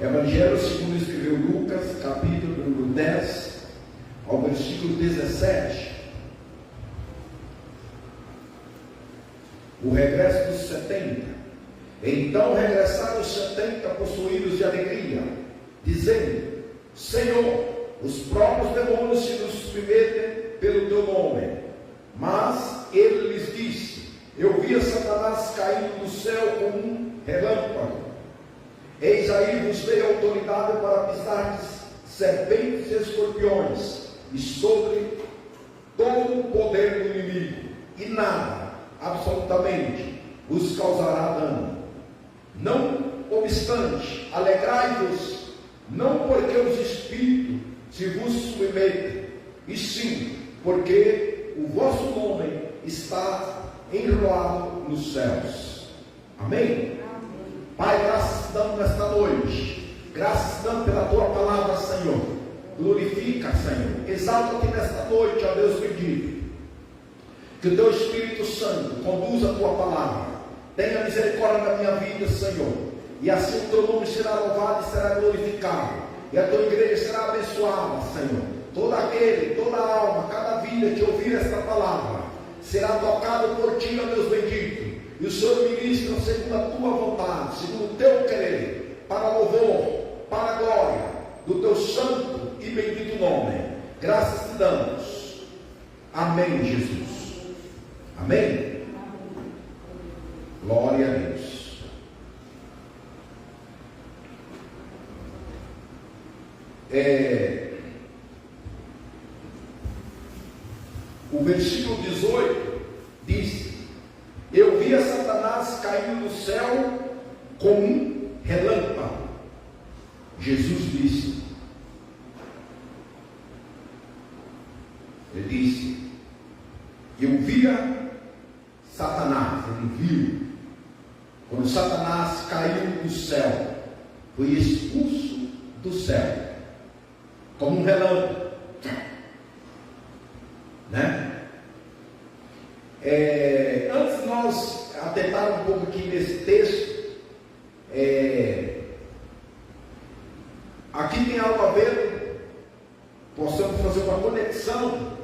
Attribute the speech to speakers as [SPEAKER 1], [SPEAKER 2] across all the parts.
[SPEAKER 1] Evangelho segundo escreveu Lucas, capítulo número 10, ao versículo 17. O regresso dos 70. Então regressaram os 70 possuídos de alegria, dizendo: Senhor, os próprios demônios se nos submetem pelo teu nome. Mas ele lhes disse: Eu via Satanás caindo do céu como um relâmpago. Eis aí vos dei autoridade para pisar serpentes e escorpiões, e sobre todo o poder do inimigo, e nada, absolutamente, vos causará dano. Não obstante, alegrai-vos, não porque os espíritos se vos submetem, e sim porque o vosso nome está enrolado nos céus. Amém? Pai, graças te damos nesta noite, graças te damos pela tua palavra, Senhor. Glorifica, Senhor, exalta-te nesta noite, ó Deus bendito. Que o teu Espírito Santo conduza a tua palavra. Tenha misericórdia da minha vida, Senhor, e assim o teu nome será louvado e será glorificado, e a tua igreja será abençoada, Senhor. Todo aquele, toda alma, cada vida que ouvir esta palavra será tocado por ti, ó Deus bendito. E o Senhor ministra segundo a tua vontade, segundo o teu querer, para louvor, para a glória do teu santo e bendito nome. Graças te damos. Amém, Jesus. Amém? Glória a Deus. O versículo 18 diz: Eu via Satanás caindo do céu como um relâmpago. Jesus disse, ele disse, eu via Satanás, ele viu, quando Satanás caiu do céu, foi expulso do céu, como um relâmpago, né? Antes de nós atentarmos um pouco aqui nesse texto, aqui tem algo a ver, possamos fazer uma conexão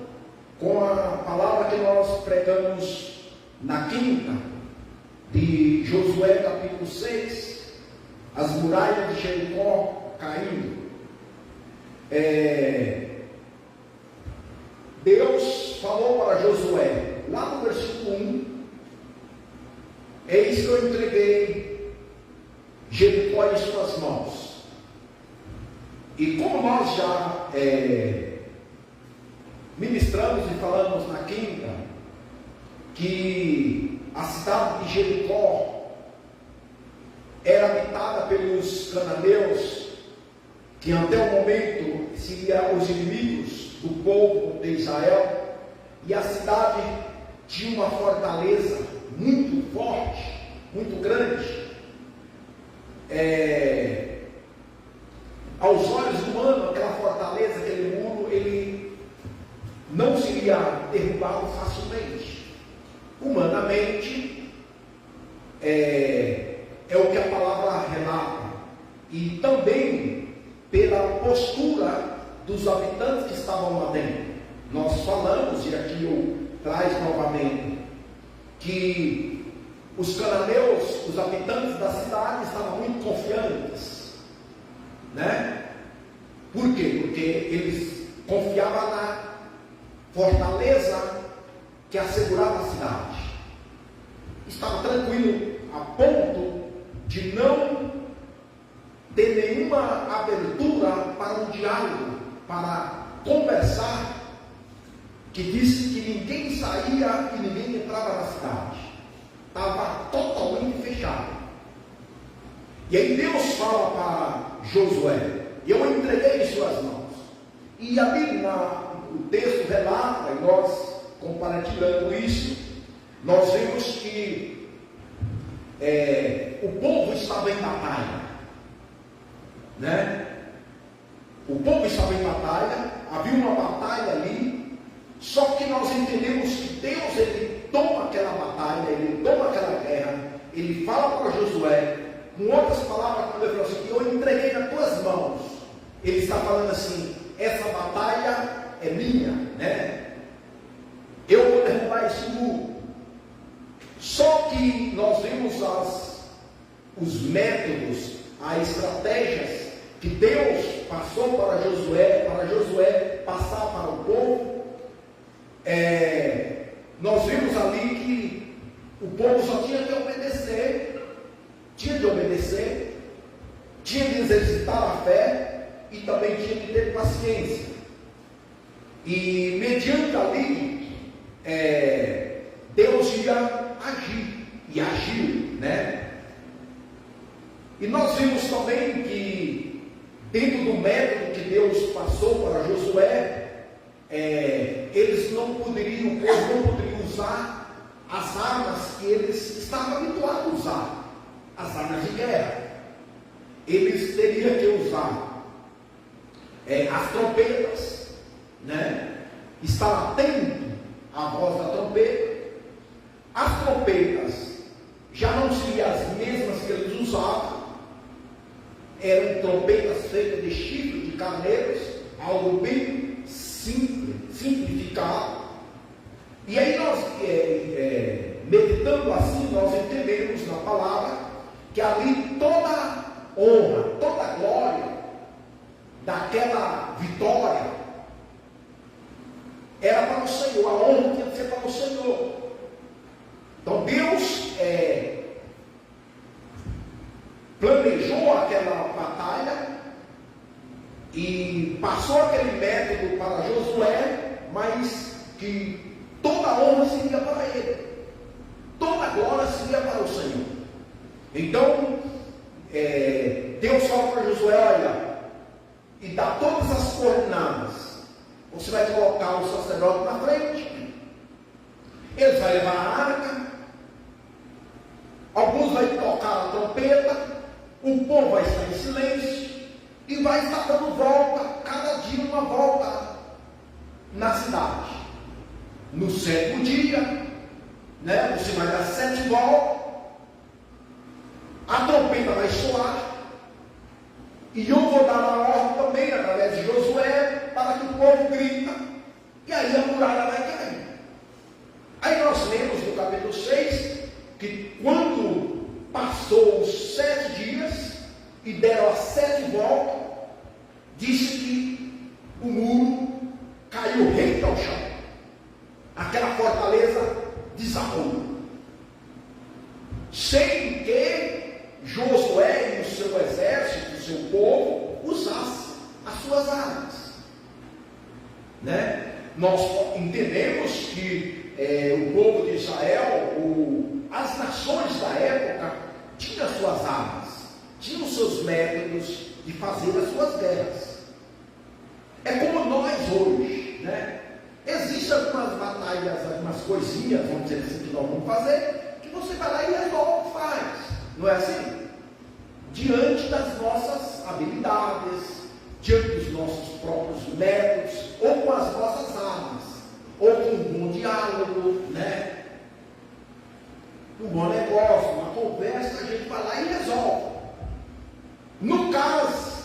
[SPEAKER 1] com a palavra que nós pregamos na quinta, de Josué capítulo 6, as muralhas de Jericó caindo. Deus falou para Josué, lá no versículo 1, eis que eu entreguei Jericó em suas mãos. E como nós já ministramos e falamos na quinta, que a cidade de Jericó era habitada pelos cananeus, que até o momento seriam os inimigos do povo de Israel, e a cidade tinha uma fortaleza muito forte, muito grande. Aos olhos humanos, aquela fortaleza, aquele muro, ele não seria derrubado facilmente. Humanamente, é o que a palavra relata, e também pela postura dos habitantes que estavam lá dentro. Nós falamos, e aqui eu trago novamente, que os cananeus, os habitantes da cidade, estavam muito confiantes, né? Por quê? Porque eles confiavam na fortaleza que assegurava a cidade. Estava tranquilo a ponto de não ter nenhuma abertura para um diálogo, para conversar, que disse que ninguém saía e ninguém entrava na cidade. Estava totalmente fechado. E aí Deus fala para Josué, eu entreguei em suas mãos. E a Bíblia, o texto relata, e nós compartilhando isso, nós vemos que o povo estava em batalha, né? O povo estava em batalha, havia uma batalha ali, só que nós entendemos que Deus, ele toma aquela batalha, ele toma aquela guerra, ele fala para Josué, Com outras palavras, quando ele falou assim, eu entreguei nas tuas mãos, ele está falando assim, essa batalha é minha, né? Eu vou derrubar esse muro. Só que nós vimos os métodos, as estratégias que Deus passou para Josué passar para o povo. Nós vimos ali que o povo só tinha de obedecer, tinha de exercitar a fé e também tinha de ter paciência. E mediante ali, Deus ia agir, e agiu, né? E nós vimos também que dentro do método que Deus passou para Josué, eles o povo não poderia usar as armas que eles estavam habituados a usar, as armas de guerra. Eles teriam que usar as trompetas, né? Estar atento à voz da trompeta. As trompetas já não seriam as mesmas que eles usavam, eram trompetas feitas de chifre de carneiros, algo bem simplificado. E aí nós, meditando assim, nós entendemos na palavra que ali toda honra, toda glória daquela vitória era para o Senhor, a honra tinha que ser para o Senhor. Então Deus planejou aquela batalha e passou aquele método para Josué, mas que toda a honra seria para ele, toda a glória seria para o Senhor. Então Deus fala para Josué, olha, e dá todas as coordenadas. Você vai colocar o sacerdote na frente, ele vai levar a arca, alguns vão tocar a trompeta, o povo vai estar em silêncio e vai estar dando volta, cada dia uma volta na cidade. No 7º dia, né, você vai dar 7 voltas, a trompeta vai soar, e eu vou dar uma ordem também, através de Josué, para que o povo grita, e aí a muralha vai cair. Aí nós lemos no capítulo 6, que quando passou os 7 dias, e deram as 7 voltas, disse que o muro caiu rente ao chão. Aquela fortaleza desabou. Sem que Josué e o seu exército, o seu povo, usasse as suas armas, né? Nós entendemos que o povo de Israel, as nações da época, tinham as suas armas, tinham os seus métodos de fazer as suas guerras. É como nós hoje, né? Existem algumas batalhas, algumas coisinhas, vamos dizer assim, que nós vamos fazer, que você vai lá e resolve, faz. Não é assim? Diante das nossas habilidades, diante dos nossos próprios métodos, ou com as nossas armas, ou com um bom diálogo, né? Um bom negócio, uma conversa, a gente vai lá e resolve. No caso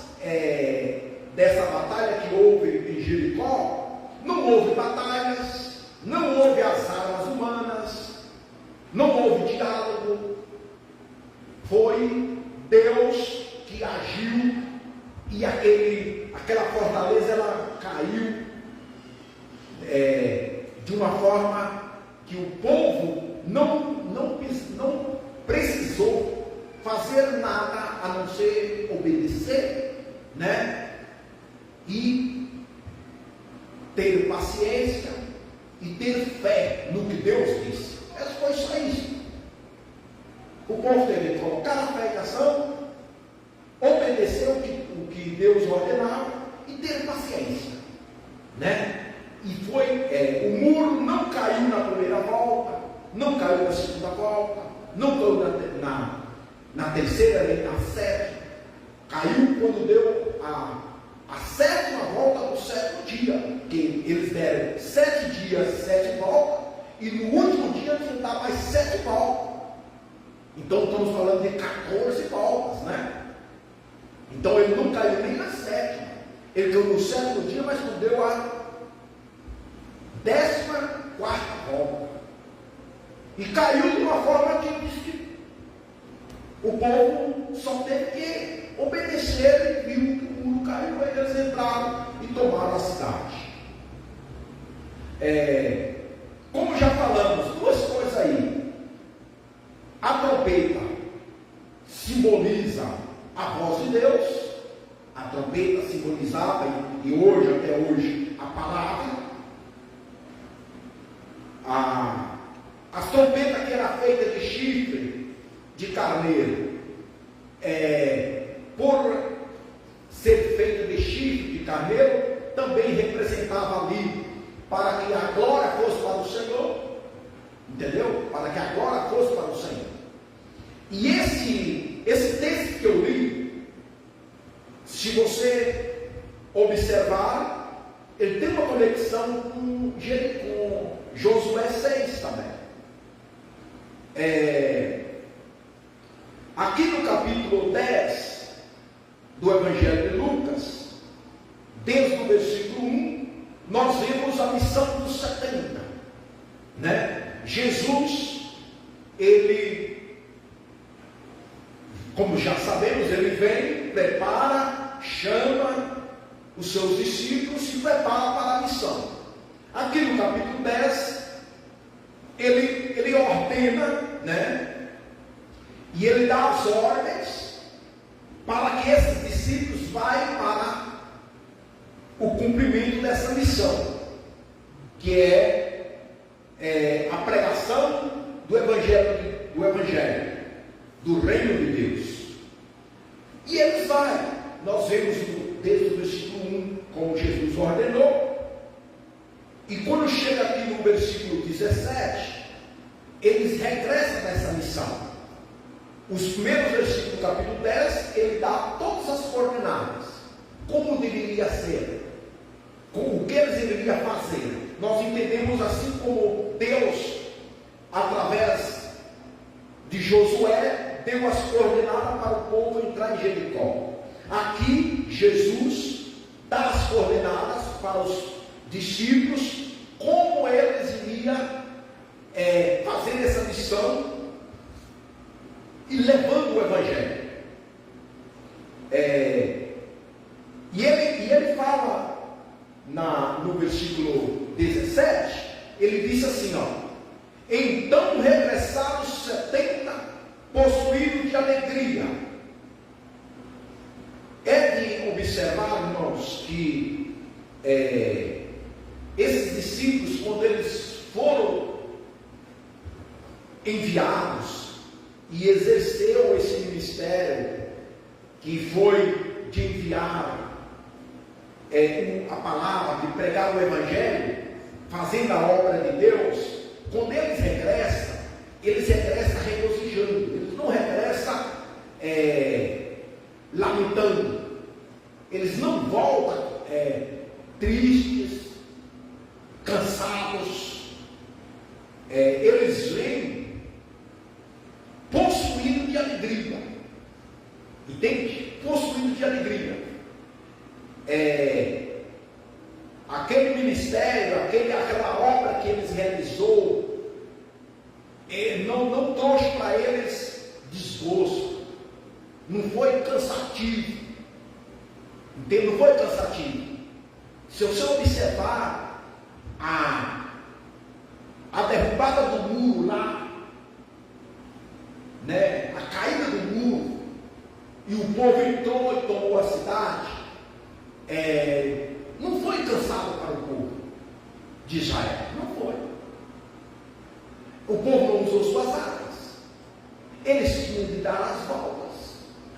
[SPEAKER 1] dessa batalha que houve em Jericó, não houve batalhas, não houve as armas humanas, não houve diálogo. Foi Deus que agiu e aquela fortaleza ela caiu de uma forma que o povo não precisou fazer nada a não ser obedecer, né? E ter paciência e ter fé no que Deus disse. Foi só isso. O povo teve que colocar a fé em ação, obedecer o que Deus ordenava e ter paciência, né? E o muro não caiu na primeira volta, não caiu na segunda volta, não caiu na terceira nem na sétima. Caiu quando deu a 7ª volta do 7º dia, que eles deram 7 dias, 7 voltas, e no último dia tinham que dar mais 7 voltas. Então estamos falando de 14 voltas, né? Então ele não caiu nem na sétima. Ele caiu no sétimo dia, mas não deu a 14ª volta. E caiu de uma forma que diz que o povo só teve que obedecer, e viu que o muro caiu, aí eles entraram e tomaram a cidade. Como já falamos, duas coisas aí. A trombeta simboliza a voz de Deus. A trombeta simbolizava, e hoje, até hoje, a palavra. As trompetas que era feita de chifre de carneiro, por ser feita de chifre de carneiro, também representava ali para que a glória fosse para o Senhor, entendeu? Para que a glória fosse para o Senhor. E esse texto que eu li, se você observar, ele tem uma conexão com Josué 6 também. Aqui no capítulo 10 do Evangelho de Lucas, desde o versículo 1, nós vemos a missão dos 70, né? Jesus, ele, como já sabemos, ele vem, prepara, chama os seus discípulos e prepara para a missão. Aqui no capítulo 10, ele ordena, né? E ele dá as ordens para que esses discípulos vão para o cumprimento dessa missão, que é a pregação do Evangelho, do Reino de Deus. E eles vão, nós vemos desde o versículo 1, como Jesus ordenou, e quando chega aqui no versículo 17, eles regressam nessa missão. Os primeiros versículos do capítulo 10, ele dá todas as coordenadas, como deveria ser, o que eles deveriam fazer. Nós entendemos assim como Deus, através de Josué, deu as coordenadas para o povo entrar em Jericó. Aqui, Jesus dá as coordenadas para os discípulos, como eles iriam fazer essa missão e levando o Evangelho. E ele fala no versículo 17, ele diz assim, então regressaram os 70 possuídos de alegria. É de observar, irmãos, que esses discípulos, quando eles foram enviados e exerceu esse ministério, que foi de enviar a palavra, de pregar o Evangelho, fazendo a obra de Deus, quando eles regressam regozijando, eles não regressam lamentando, eles não voltam tristes, cansados, eles vêm possuídos de alegria, entende? Possuídos de alegria. Aquele ministério, aquela obra que eles realizou, não trouxe para eles desgosto, não foi cansativo, entende? Não foi cansativo. Se você observar a derrubada do muro lá, né, a caída do muro, e o povo entrou e tomou a cidade, não foi cansado para o povo de Israel, não foi. O povo não usou suas armas, eles tinham de dar as voltas.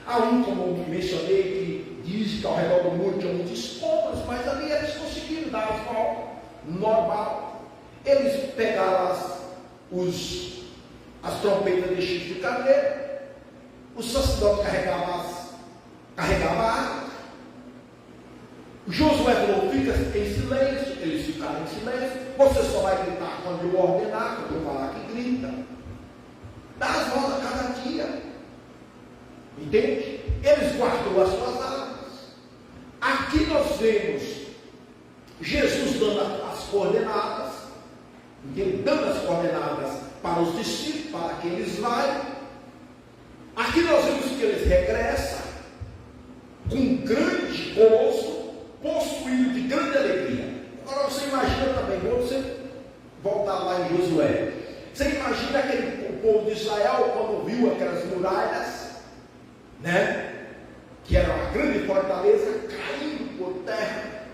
[SPEAKER 1] Há como mencionei, que diz que ao redor do muro tinha muitos escombros, mas ali eles conseguiram dar as voltas, normal. Eles pegaram as trompetas de chifre de carneiro, o sacerdote carregava a arma. Josué falou, fica em silêncio, eles ficaram em silêncio, você só vai gritar quando eu ordenar, quando eu falar que grita. Dá as voltas cada dia. dia. Entende? Eles guardam as suas armas. Aqui nós vemos Jesus dando as coordenadas, dando as coordenadas para os discípulos, para que eles vão. Aqui nós vemos que eles regressam com grande gozo, possuído de grande alegria. Agora você imagina também, quando você voltar lá em Josué, você imagina o povo de Israel quando viu aquelas muralhas, né, que era uma grande fortaleza, caindo por terra,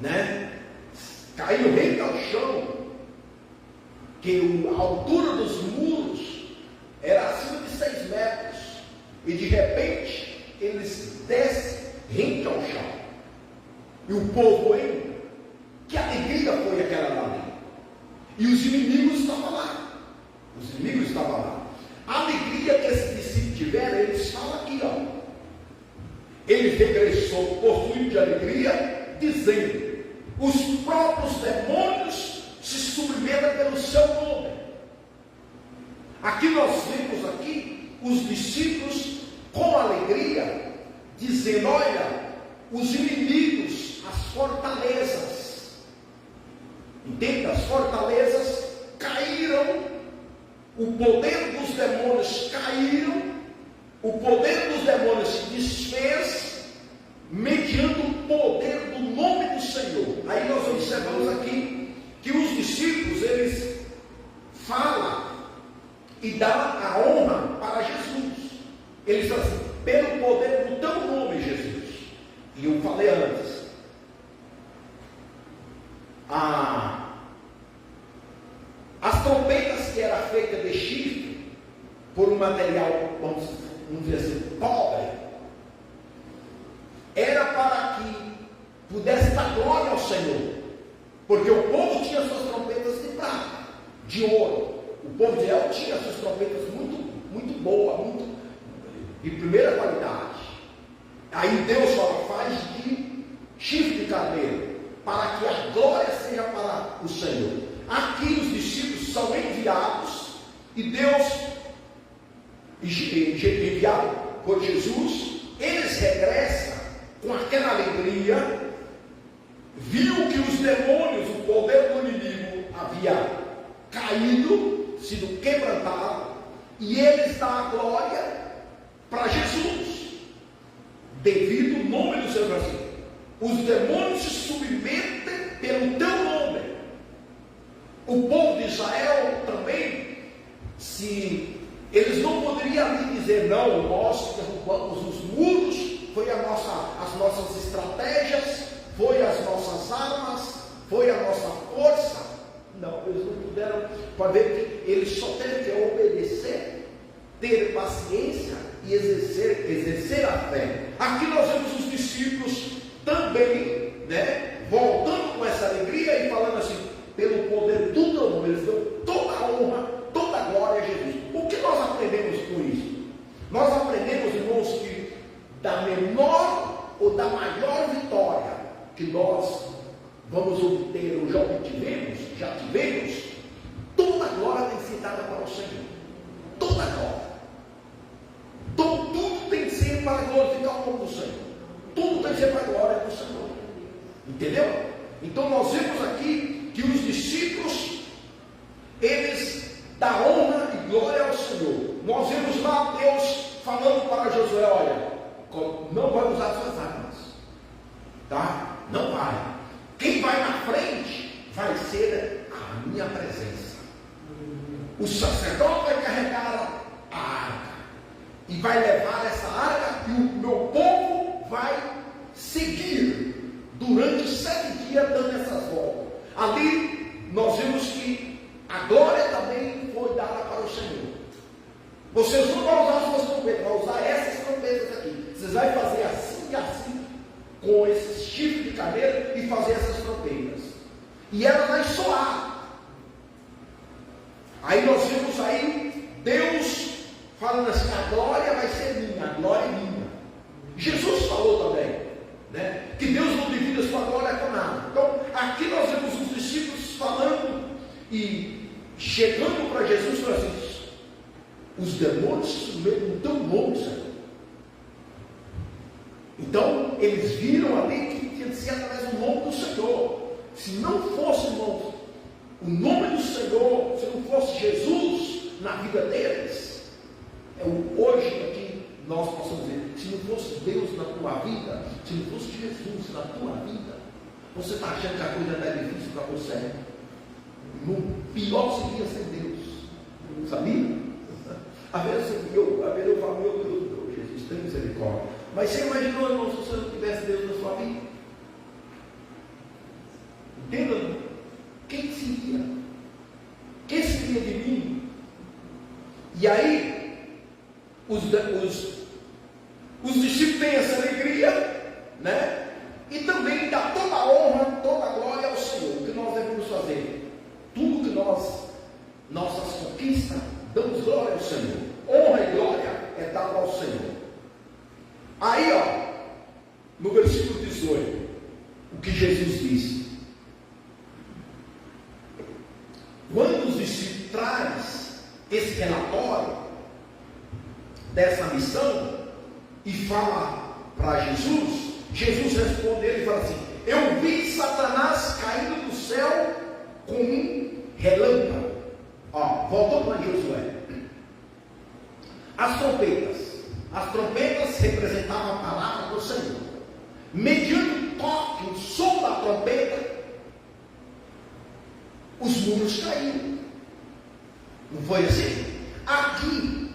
[SPEAKER 1] né, caindo rente ao chão, que a altura dos muros era acima de 6 metros, e de repente eles descem rente ao chão, e o povo indo. Que alegria foi aquela ali? E os inimigos estavam lá. Os inimigos estavam lá. A alegria que esses discípulos tiveram, eles falam aqui, ó. Ele regressou possuído de alegria, dizendo: os próprios demônios se submetem pelo seu nome. Aqui nós vemos aqui os discípulos com alegria, dizendo: olha, os inimigos, as fortalezas, entende? As fortalezas caíram, o poder dos demônios caíram, o poder dos demônios se desfez, mediante o poder do nome do Senhor. Aí nós observamos aqui que os discípulos, eles falam e dão a honra para Jesus. Eles falam assim: pelo poder do teu nome, Jesus. E eu falei antes, as trompetas que eram feitas de chifre, por um material, vamos dizer assim, pobre, era para que pudesse dar glória ao Senhor, porque o povo tinha suas trompetas de prata, de ouro. O povo de Israel tinha suas trompetas muito boas, muito de primeira qualidade. Aí Deus faz de chifre de carneiro, para que a glória seja para o Senhor. Aqui os discípulos são enviados, e Deus, enviado por Jesus, eles regressam com aquela alegria, viu que os demônios, o poder do inimigo havia caído, sido quebrantado, e eles dão a glória para Jesus, devido ao nome do Senhor. Assim, os demônios se submetem pelo teu nome. O povo de Israel também, se eles não poderiam ali dizer: não, nós derrubamos os muros, foi as nossas estratégias, foi as nossas armas, foi a nossa força. Não, eles não puderam, para ver que eles só têm que obedecer, ter paciência e exercer a fé. Aqui nós vemos os discípulos também, né, voltando com essa alegria e falando assim: pelo poder do teu nome, eles dão toda a honra, toda a glória a Jesus. O que nós aprendemos com isso? Nós aprendemos, irmãos, que da menor ou da maior vitória que nós vamos obter, ou já tivemos, toda a glória tem que ser dada para o Senhor. Toda a glória. Tudo tem que ser para glorificar o nome do Senhor. Tudo tem que ser para a glória do Senhor. Entendeu? Então nós vemos aqui que os discípulos, eles dão honra e glória ao Senhor. Nós vemos lá Deus falando para Josué: olha, não vai usar suas armas, tá? Não vai. Quem vai na frente vai ser a minha presença. O sacerdote vai carregar a arca e vai levar essa arca, e o meu povo vai seguir durante 7 dias dando essas voltas. Ali nós vemos que a glória também foi dada para o Senhor. Vocês não vão usar suas trompetas, vão usar essas trompetas aqui. Vocês vão fazer assim e assim, com esses chifres de carneiro, e fazer essas trompetas. E ela vai soar. Aí nós vemos aí Deus falando assim: a glória vai ser minha, a glória é minha. Jesus falou também, né, que Deus não divide a sua glória com nada. Então aqui nós vemos os discípulos falando e chegando para Jesus, falando assim: os demônios se submetem no teu nome, Senhor. Então, eles viram ali que tinha de ser através do nome do Senhor. Se não fosse, irmãos, o nome do Senhor, se não fosse Jesus na vida deles, hoje aqui nós possamos dizer, se não fosse Deus na tua vida, se não fosse Jesus na tua vida, você está achando que a coisa não é difícil para você? No pior seria sem Deus, sabia? Às vezes eu falo, meu Deus, Jesus, tem misericórdia. Mas você imaginou, irmão, se você não tivesse Deus na sua vida? Entenda? Quem seria? Quem seria de mim? E aí, os discípulos têm essa alegria, né? E também dá toda a honra, toda a glória ao Senhor. O que nós devemos fazer? Tudo que nossas conquistas, damos glória ao Senhor. Honra e glória é dada ao Senhor. Aí, no versículo 18, o que Jesus disse: quando os discípulos trazem esse relatório dessa missão e fala para Jesus, Jesus respondeu e fala assim: eu vi Satanás caindo do céu como um relâmpago. Voltou para Josué. As trompetas representavam a palavra do Senhor. Mediante o toque, o som da trompeta, os muros caíram. Não foi assim? Aqui,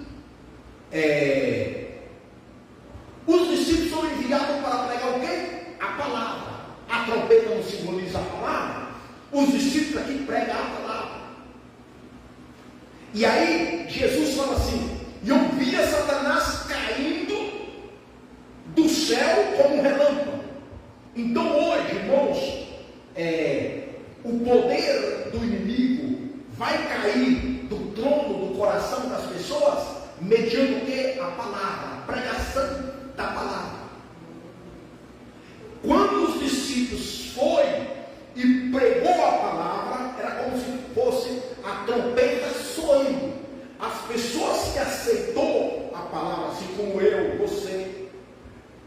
[SPEAKER 1] os discípulos foram enviados para pregar o quê? A palavra. A trompeta não simboliza a palavra. Os discípulos aqui pregam a palavra. E aí, Jesus fala assim: eu via Satanás caindo do céu como um relâmpago. Então hoje, irmãos, o poder do inimigo vai cair do trono do coração das pessoas mediante o que? A palavra, a pregação da palavra. Quando os discípulos foi e pregou a palavra, era como se fosse a trompeta soando. As pessoas que aceitou a palavra, assim como eu, você,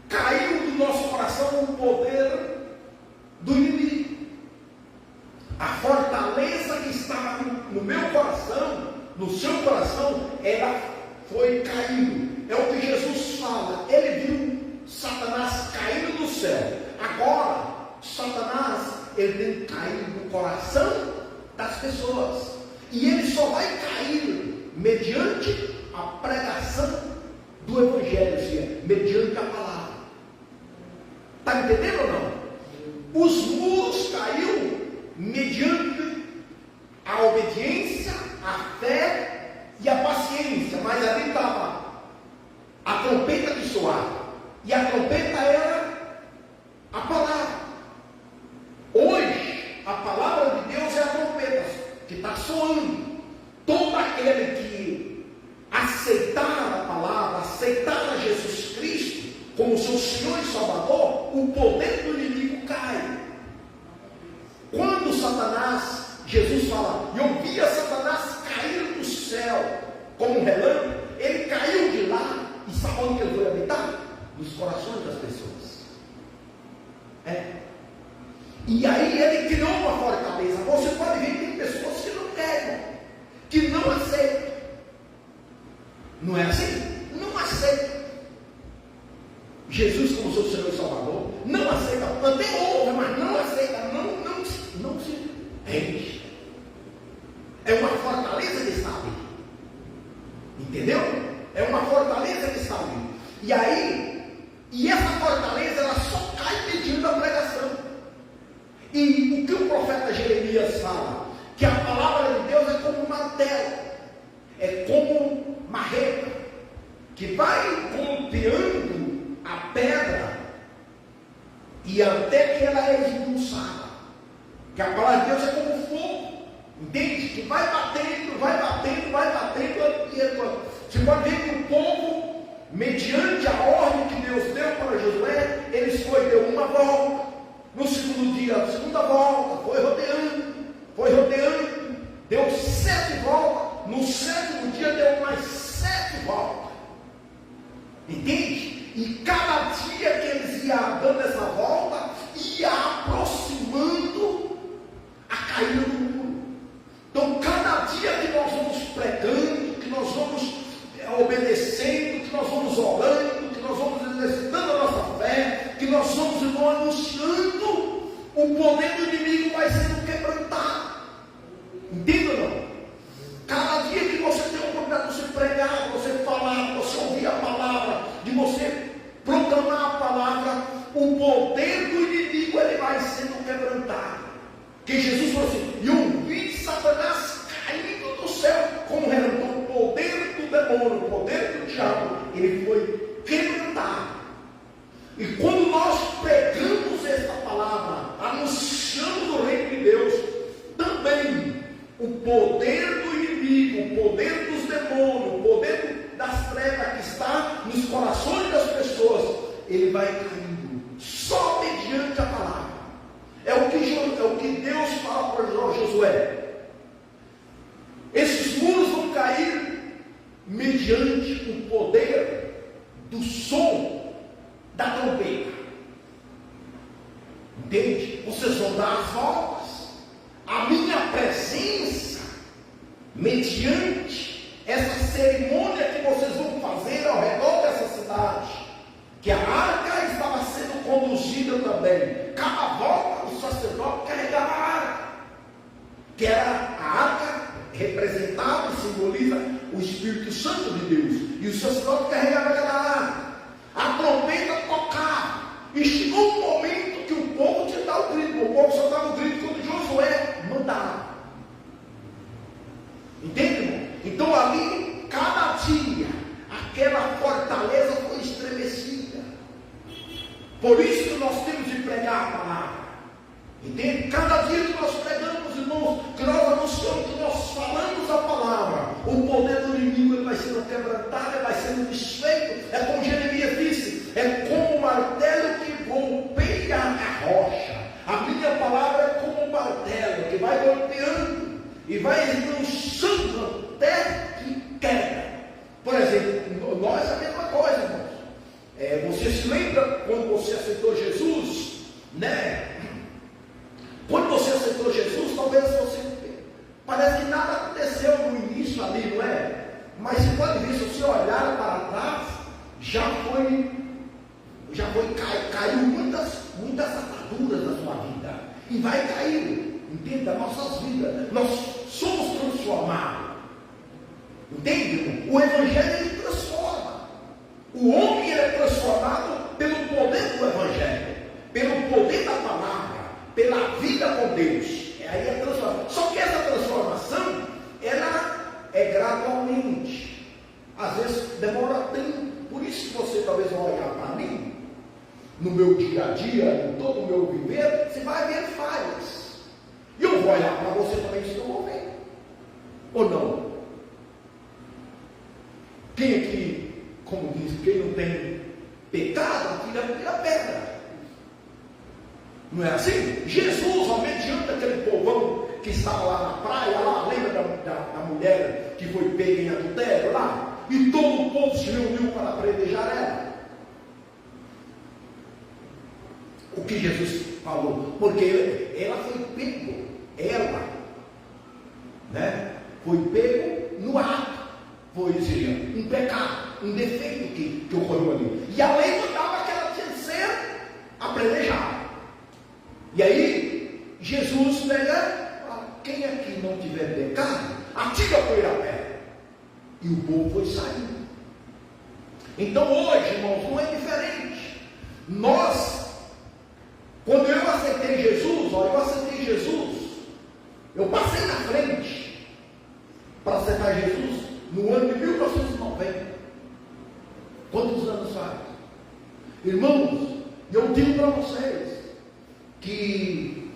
[SPEAKER 1] caiu do nosso coração o poder do inimigo. A fortaleza que estava no meu coração, no seu coração, foi caindo. É o que Jesus fala. Ele viu Satanás caindo do céu. Agora, Satanás, ele tem caído no coração das pessoas. E ele só vai cair mediante a pregação do Evangelho, mediante a palavra. Está entendendo ou não? Os muros caíram mediante a obediência, a fé e a paciência. Mas ali estava a trompeta que soava. E a trompeta era a palavra. Hoje, a palavra de Deus é a trompeta que está soando. Todo aquele que aceitar a palavra, aceitar a Jesus Cristo como seu Senhor e Salvador, o poder do inimigo cai. Quando Satanás, Jesus fala, eu via Satanás cair do céu como um relâmpago, ele caiu de lá, e sabe onde ele foi habitar? Nos corações das pessoas. E aí ele criou uma fortaleza. Você pode ver que tem pessoas que não querem, que não aceitam. Não é assim? Não aceitam Jesus como seu Senhor e Salvador. Não aceita, até ouve, mas não aceita, não se rende. É uma fortaleza que está ali. Entendeu? É uma fortaleza que está ali. E aí, essa fortaleza ela só cai mediante a pregação. E o que o profeta Jeremias fala? Que a palavra de Deus é como um martelo, é como marreta, que vai golpeando a pedra e até que ela é expulsada. Que a palavra de Deus é como fogo, entende? Que vai batendo, vai batendo, vai batendo. Você pode ver que o povo, mediante a ordem que Deus deu para Josué, eles deu uma volta. No segundo dia, a segunda volta, foi rodeando, deu 7 voltas. No 7º dia deu mais 7 cada dia que eles iam dando essa volta, ia aproximando a caída do muro. Então, cada dia que nós vamos pregando, que nós vamos obedecendo, que nós vamos orando, que nós vamos exercitando a nossa fé, que nós vamos, irmão, anunciando, o poder do inimigo vai sendo quebrantado. Entenda ou não? Cada dia que você tem a oportunidade de você pregar, de você falar, de você ouvir a palavra, de você proclamar a palavra, o poder do inimigo ele vai sendo quebrantado. Que Jesus falou assim: e eu vi Satanás caindo do céu como relâmpago. O poder do demônio, o poder do diabo, ele foi quebrantado. E quando nós pregamos esta palavra, anunciamos o reino de Deus, também o poder do inimigo, o poder dos demônios, o poder das trevas que está nos corações das pessoas, ele vai caindo só mediante a palavra. É o que Deus fala para Josué. Esses muros vão cair mediante o poder do som da trombeta. Entende? Vocês vão dar as voltas. A minha presença, mediante essa cerimônia que vocês vão fazer ao redor dessa cidade, que a arca estava sendo conduzida também. Cada volta o sacerdote carregava a arca, que era a arca representava e simboliza o Espírito Santo de Deus, e o sacerdote carregava aquela arca. A trombeta tocava, e chegou um momento que o povo tinha dado o grito. O povo só dava o grito quando Josué mandava. Entende, irmão? Então ali, cada dia, aquela fortaleza foi estremecida. Por isso que nós temos de pregar a palavra. Entende? Cada dia que nós pregamos, irmãos, que nós anunciamos, que nós falamos a palavra, o poder do inimigo ele vai sendo quebrantado, ele vai sendo desfeito. É como Jeremias disse: é como um martelo que golpeia a rocha. A minha palavra é como um martelo que vai golpeando e vai esmiuçando até que quebra. Por exemplo, nós é a mesma coisa, irmãos. Você se lembra quando você aceitou Jesus, né? Quando você aceitou Jesus, talvez você, parece que nada aconteceu no início ali, não é? Mas se pode ver, se você olhar para trás, caiu muitas ataduras na sua vida, e vai cair, entenda, nossas vidas, nós somos transformados, entende? O Evangelho ele transforma, o homem ele é transformado pelo poder do Evangelho, pelo poder da palavra, pela vida com Deus. Aí é transformação. Só que essa transformação, ela é gradualmente. Às vezes demora tempo. Por isso que você talvez vai olhar para mim, no meu dia a dia, em todo o meu viver, você vai ver falhas. E eu vou olhar para você também se eu vou ver. Ou não? Quem aqui, como diz, quem não tem pecado, tira a pedra. Não é assim? Jesus, ao mediante aquele povão que estava lá na praia, lá, lembra da mulher que foi pega em adultério lá? E todo o povo se reuniu para apedrejar ela. O que Jesus falou? Porque ela foi pego, né? Foi pego no ato. Foi um pecado, um defeito que ocorreu ali. E a lei mandava que ela tinha que ser apedrejada. E aí, Jesus pega, quem aqui não tiver pecado, atira a poeira a pedra. E o povo foi saindo. Então hoje, irmãos, não é diferente. Nós, quando eu aceitei Jesus, eu passei na frente para aceitar Jesus no ano de 1990. Quantos anos faz? Irmãos, eu digo para vocês, que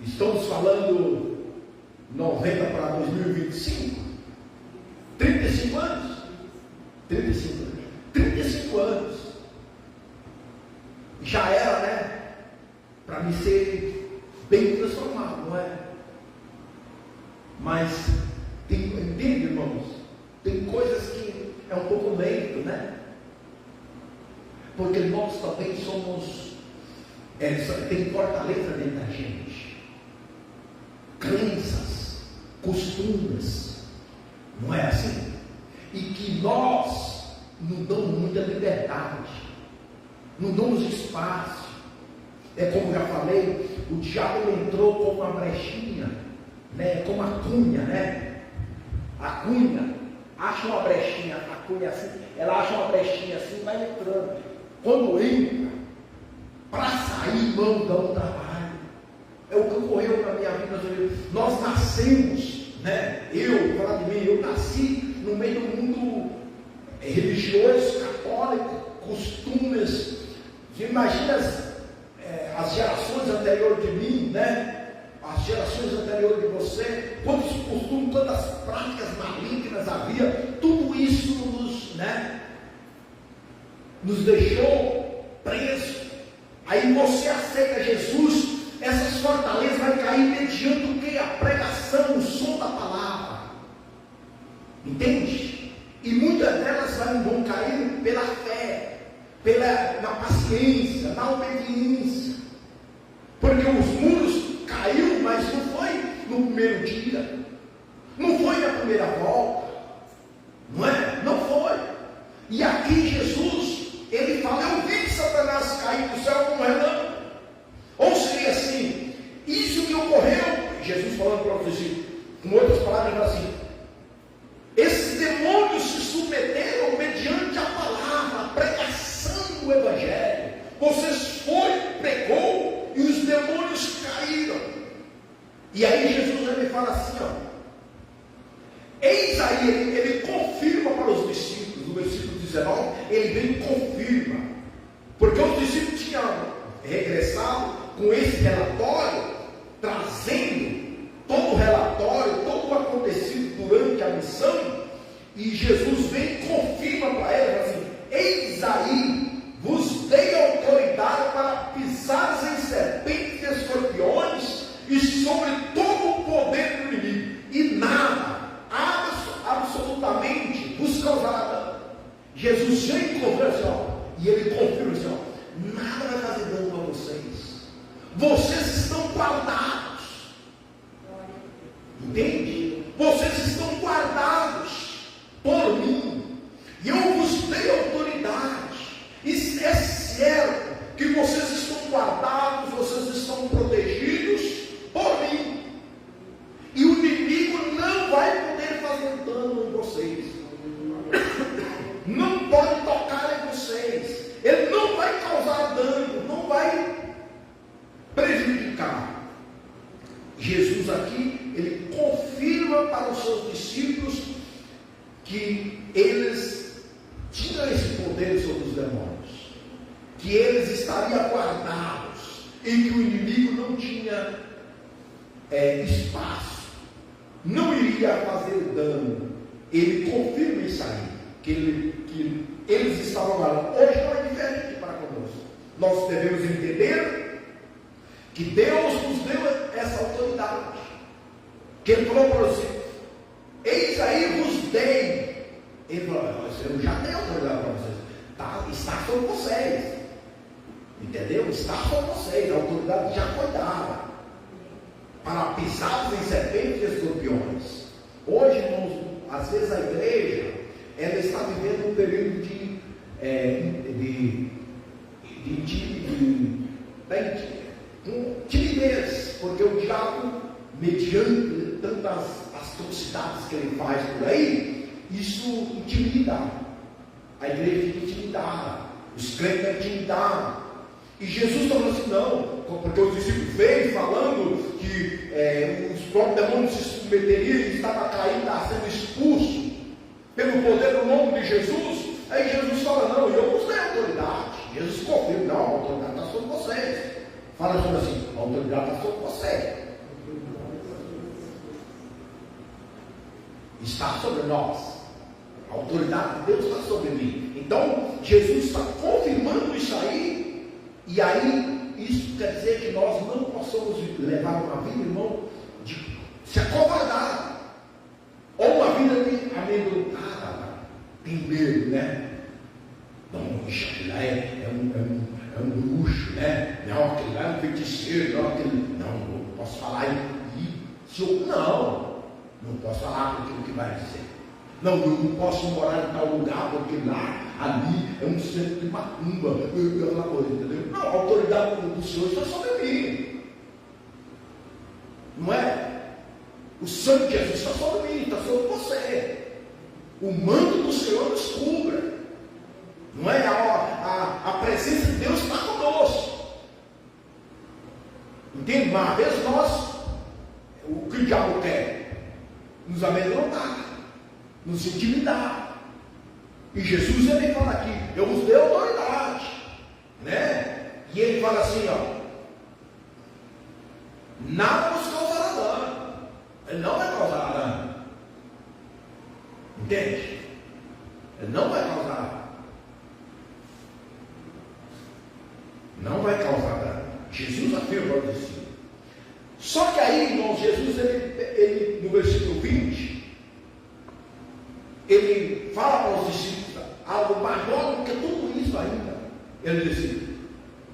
[SPEAKER 1] estamos falando 90 para 2025, 35 anos, 35 anos, já era, né, para me ser bem transformado, não é? Mas, entende, irmãos, tem coisas que é um pouco lento, né? porque nós também somos, tem fortaleza dentro da gente, crenças, costumes, não é assim? E que nós não damos muita liberdade, não damos espaço. É como já falei, o diabo entrou com uma brechinha, né? Com uma cunha, né? A cunha acha uma brechinha, a cunha assim, ela acha uma brechinha assim e vai entrando. Quando entra, para sair, irmão, dá um trabalho. É o que ocorreu na minha vida. Nós nascemos, né? Eu, falar de mim, eu nasci no meio do mundo religioso, católico, costumes. Você imagina as gerações anteriores de mim, né? As gerações anteriores de você, quantos costumes, quantas práticas malignas havia, tudo isso nos deixou presos. Aí você aceita Jesus, essas fortalezas vai cair mediante o que? A pregação, o som da palavra. Entende? E muitas delas vão cair pela fé, na paciência, na obediência. Porque os muros caiu, mas não foi no primeiro dia, não foi na primeira volta, não é? Não foi. E aqui Jesus, ele fala: eu vi Satanás cair do céu como relâmpago. Ou seria assim, isso que ocorreu, Jesus falando para os discípulos, com outras palavras, assim: esses demônios se submeteram mediante a palavra, a pregação do Evangelho. Vocês pregou e os demônios caíram. E aí Jesus ele fala assim, ó, eis aí, ele confirma para os discípulos, no versículo 19, ele vem e confirma, porque os discípulos tinham regressado com esse relatório, trazendo todo o relatório, todo o acontecido durante a missão, e Jesus vem e confirma para eles assim: eis aí, vos dei autoridade para pisares em serpentes e escorpiões e sobre todo o poder do inimigo, e nada, absolutamente, vos causará dano. Jesus vem e confirma assim, ó, e ele confirma assim, ó, nada vai fazer dano a vocês. Vocês estão guardados. Entende? Vocês estão guardados por mim. E eu vos dei autoridade. E é certo que vocês estão guardados, vocês estão protegidos por mim. E o inimigo não vai poder fazer dano em vocês. Não pode tocar em vocês. Ele não vai causar dano, não vai prejudicar. Jesus aqui, ele confirma para os seus discípulos que eles tinham esse poder sobre os demônios, que eles estariam guardados, e que o inimigo não tinha espaço, não iria fazer dano. Ele confirma isso aí, que eles estavam guardados. Hoje não é diferente para conosco. Nós devemos entender que Deus nos deu essa autoridade, que ele falou para você: eis aí vos dei. Ele falou: eu já tenho autoridade para vocês, está sobre vocês, entendeu? Está sobre vocês, a autoridade já foi dada para pisares em serpentes e escorpiões. Hoje, irmãos, às vezes a igreja, ela está vivendo um período de timidez, porque o diabo, mediante tantas atrocidades que ele faz por aí, isso intimida. A igreja fica intimidada, os crentes estão intimidados. E Jesus está falando assim: não, porque os discípulos veio falando que os próprios demônios se submeteriam e estava caindo, estava sendo expulso pelo poder do nome de Jesus. Aí Jesus fala: não, eu vos dei autoridade. Jesus confirma: não, a autoridade está sobre vocês. Fala assim: a autoridade está sobre vocês, está sobre nós, a autoridade de Deus está sobre mim. Então Jesus está confirmando isso aí. E aí isso quer dizer que nós não possamos levar uma vida, irmão, de se acovardar, ou uma vida de amedrontada, tem medo, né? Não, aquele lá é um bruxo, né? Não, aquele lá é um feiticeiro, não posso falar isso. Não posso falar aquilo que vai dizer. Não, eu não posso morar em tal lugar, porque ali é um centro de macumba, entendeu? Não, a autoridade do Senhor está sobre mim. Não é? O sangue de Jesus está sobre mim, está sobre você. O manto do Senhor nos cubra. Não é? A presença de Deus está conosco. Entende? Mas às vezes o que o diabo quer? Nos amedrontar, nos intimidar. E Jesus, ele fala aqui, eu vos dei autoridade, né? E ele fala assim, nada vos causará dano. Ele não vai causar dano. Entende? Ele não vai causar. Não vai causar dano. Jesus afirma assim. Só que aí, irmãos, Jesus, ele no versículo 20, ele fala para os discípulos algo maior do que tudo isso ainda. Ele diz assim,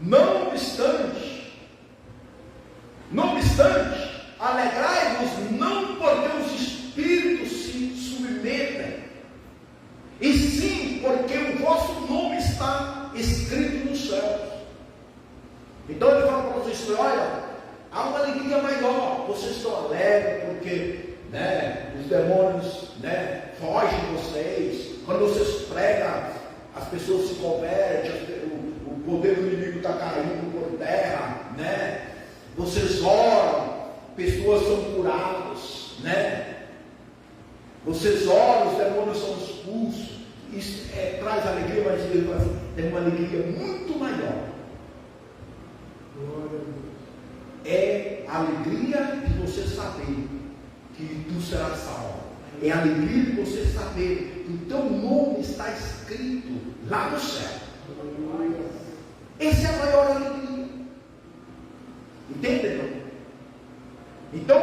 [SPEAKER 1] não obstante, alegrai-vos não porque os espíritos se submetem, e sim porque o vosso nome está escrito nos céus. Então ele fala para os discípulos, olha, há uma alegria maior, vocês estão alegres porque, né, os demônios, né, fogem de vocês. Quando vocês pregam, as pessoas se convertem, o poder do inimigo está caindo por terra, né? Vocês oram, pessoas são curadas, né? Vocês oram, os demônios são expulsos. Isso traz alegria, mas tem uma alegria muito maior. É a alegria de você saber que tu serás salvo. É a alegria de você saber que o teu nome está escrito lá no céu. Essa é a maior alegria. Entende, irmão? Então,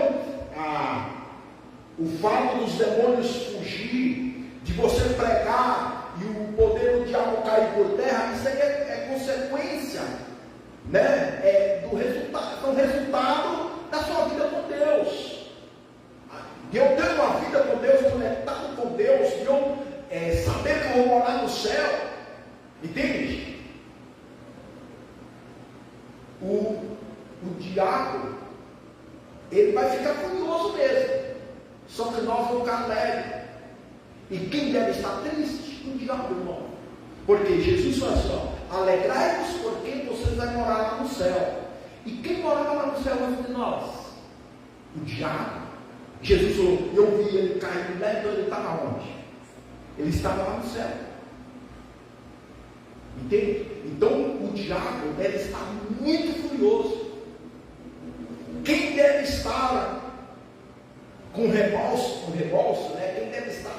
[SPEAKER 1] o fato dos demônios fugir, de você pregar e o poder do diabo cair por terra, isso aí é consequência, né? Do resultado da sua vida com Deus. De eu ter uma vida com Deus, conectado com Deus, de eu saber que eu vou morar no céu. Entende? O diabo, ele vai ficar furioso mesmo. Só que nós vamos ficar alegres. E quem deve estar triste? O diabo, irmão. Porque Jesus falou assim, alegrai-vos porque vocês vão morar lá no céu. E quem morava lá no céu antes de nós? O diabo. Jesus falou, eu vi ele caindo lá, então ele estava onde? Ele estava lá no céu. Entende? Então o diabo deve estar muito furioso. Quem deve estar com remorso, né? Quem deve estar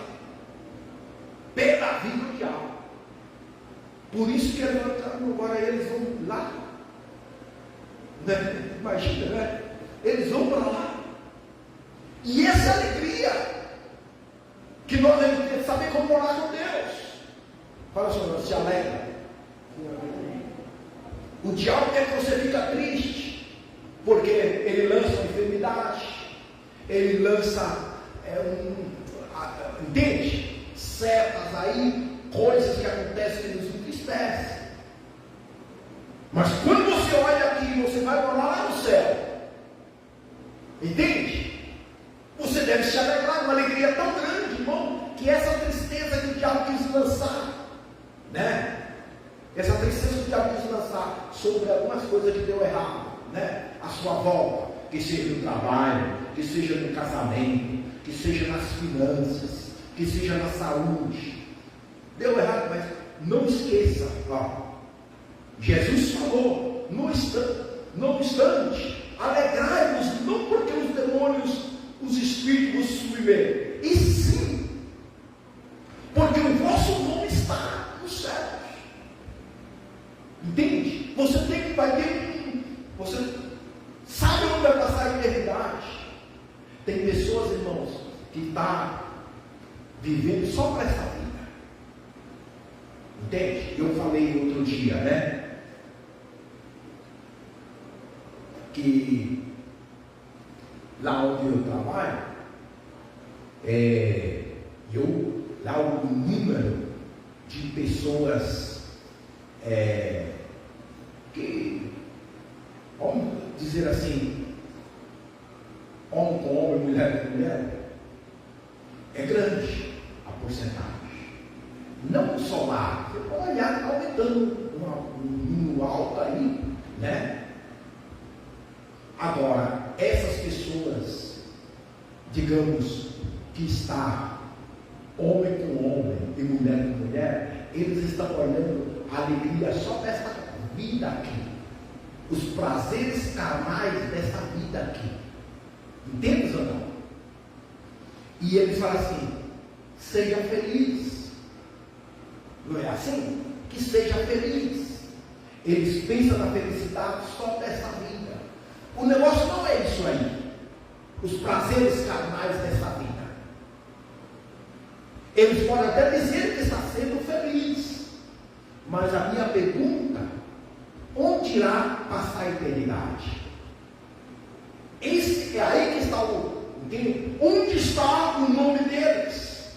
[SPEAKER 1] pé da vida do diabo. Por isso que agora eles vão lá. Né? Imagina, né? Eles vão para lá. E essa alegria que nós devemos ter, saber como morar com Deus. Fala, Senhor, se alegra. O diabo quer que você fique triste, porque ele lança uma enfermidade, ele lança entende? Setas aí, coisas que acontecem que nos entristecem. Mas quando você olha aqui, você vai morar lá no céu, entende? Você deve se alegrar, uma alegria tão grande, irmão, que essa tristeza que o diabo quis lançar, né? Essa tristeza que o diabo quis lançar sobre algumas coisas que deu errado, né? A sua volta, que seja no trabalho, que seja no casamento, que seja nas finanças, que seja na saúde. Deu errado, mas não esqueça, Jesus falou, não obstante, alegrai-vos, não porque os demônios, os espíritos vos submetem, e sim, porque o vosso nome está nos céus. Entende? Você você sabe onde vai passar a eternidade. Tem pessoas, irmãos, que estão vivendo só para essa vida. Entende? Eu falei outro dia, né? Que lá onde eu trabalho, lá o número de pessoas que, vamos dizer assim, homem com homem, mulher com mulher, é grande a porcentagem. Não só lá, você pode olhar, está aumentando um número alto aí, né? Agora, essas pessoas, digamos, que está homem com homem e mulher com mulher, eles estão olhando a alegria só desta vida aqui, os prazeres carnais desta vida aqui. Entende ou não? E eles falam assim: seja feliz. Não é assim? Que seja feliz. Eles pensam na felicidade só desta vida. O negócio não é isso aí, os prazeres carnais desta vida. Eles podem até dizer que está sendo feliz, mas a minha pergunta: onde irá passar a eternidade? Esse é aí que está entende? Onde está o nome deles?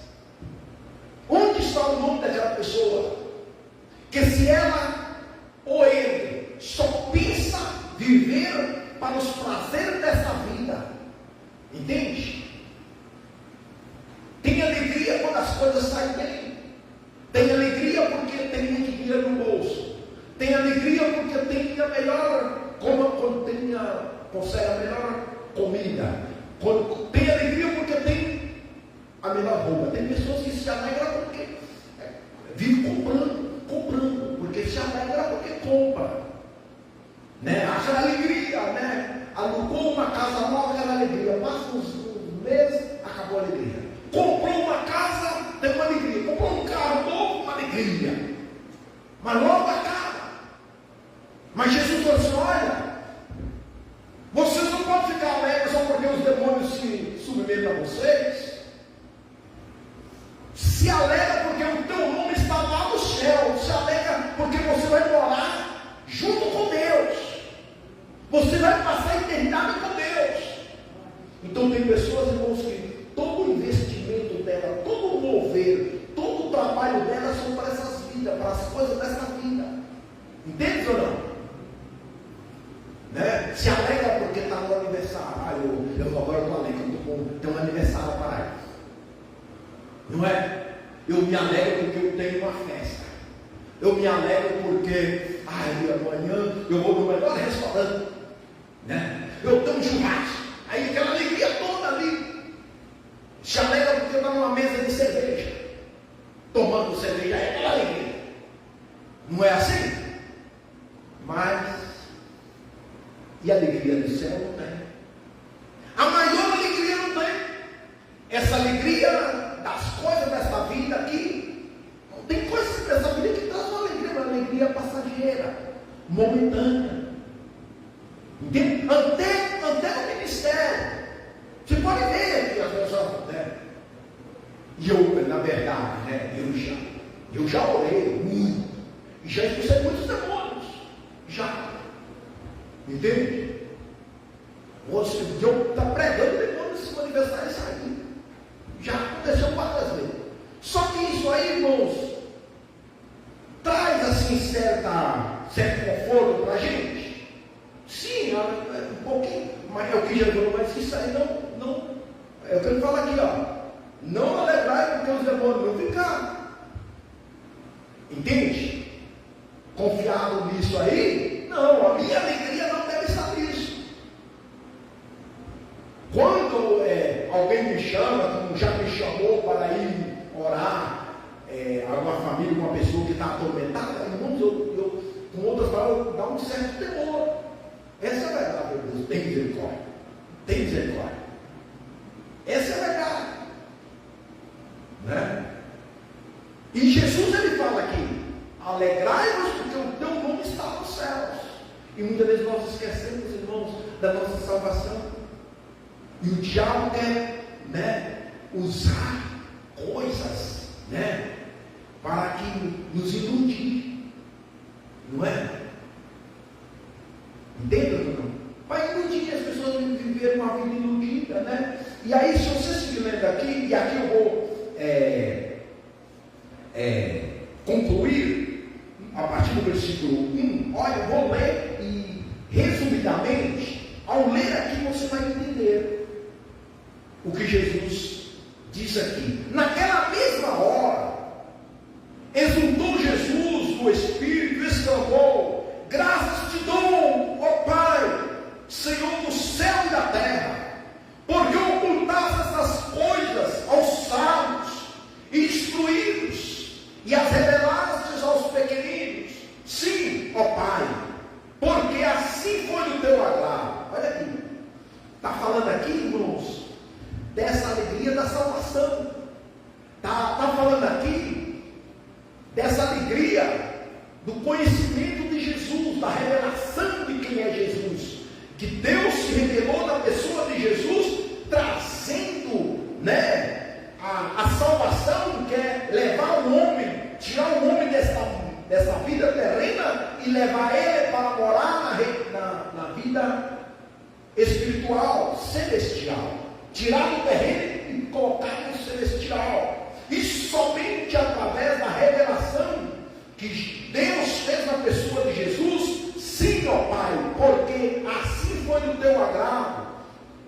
[SPEAKER 1] Onde está o nome daquela pessoa? Que se ela ou ele só pensa viver para os prazeres dessa vida, entende? Tem alegria quando as coisas saem bem, tem alegria porque tem muito dinheiro no bolso, tem alegria porque tem a melhor, consegue a melhor comida, tem alegria porque tem a melhor roupa. Tem pessoas que se alegram porque vivem comprando, porque se alegra porque compra, né? Acha alegria, né? Alugou uma casa nova, aquela alegria, passa uns meses, acabou a alegria. Comprou uma casa, tem uma alegria. Comprou um carro novo, uma alegria, mas logo acaba. Mas Jesus falou assim: olha, vocês não podem ficar alegres só porque os demônios se submetem a vocês. Se alegra porque o teu nome está lá no céu. Se alegra porque você vai morar junto com Deus. Você vai passar a eternidade com Deus. Então tem pessoas, irmãos, que todo o investimento dela, todo o mover, todo o trabalho dela são para essas vidas, para as coisas dessa vida. Entende ou não? Né? Se alegra porque está no aniversário. Eu agora estou alegre, tem um aniversário para ir. Não é? Eu me alegro porque eu tenho uma festa. Eu me alegro porque amanhã eu vou no melhor restaurante, né? Eu tenho um churrasco. Aí aquela alegria toda ali. Se alegra porque está numa mesa de cerveja, tomando cerveja. É aquela alegria. Não é assim? Mas e a alegria do céu não tem. A maior alegria não tem. Essa alegria das coisas desta vida aqui, não tem coisas dessa vida que traz uma alegria passageira, momentânea. Entende? Até no ministério. Você pode ver que as pessoas, né? E eu, na verdade, né? Eu já orei muito. E já expulsei muitos demônios. Já. Entende? Você está pregando demônios se manifestar e sair. Já aconteceu várias vezes. Só que isso aí, irmãos, traz assim certo conforto para a gente. Sim, um pouquinho. Mas é o que Jesus falou, mas isso aí não. Eu quero falar aqui, ó. Não alegrai porque os demônios vão ficar. Entende? Confiado nisso aí? Não, a minha alegria não deve estar nisso. Quando alguém me chama, como já me chamou para ir orar, alguma família, uma pessoa que está atormentada, irmãos, eu com outras palavras, dá um certo temor. Essa é a verdade, meu Deus. Tem misericórdia. Tem misericórdia. Essa é a verdade. Né? E Jesus ele fala aqui: alegrai-vos porque o teu nome está nos céus. E muitas vezes nós esquecemos, irmãos, da nossa salvação. E o diabo quer, né, usar coisas, né, para que nos iludir, não é? Entende ou não? Para iludir, as pessoas viveram uma vida iludida, né? E aí, se você seguir lendo aqui, e aqui eu vou concluir a partir do versículo 1, olha, eu vou ler e, resumidamente, ao ler aqui você vai entender o que Jesus diz aqui. Naquela mesma hora, exultou Jesus no Espírito e exclamou: graças te dou, ó Pai, Senhor do céu e da terra, porque ocultaste essas coisas aos sábios e instruídos, e as revelastes aos pequeninos. Sim, ó Pai, porque assim foi o teu agrado. Olha aqui, está falando aqui, irmãos, dessa alegria da salvação. Está falando aqui dessa alegria do conhecimento de Jesus, da revelação de quem é Jesus, que Deus se revelou na pessoa de Jesus, trazendo, né, a salvação, que é levar o homem, tirar o homem dessa vida terrena e levar ele para morar na vida espiritual, celestial, tirar do terreno e colocar no celestial. E somente através da revelação que Deus fez na pessoa de Jesus. Sim, ó Pai, porque assim foi do teu agrado.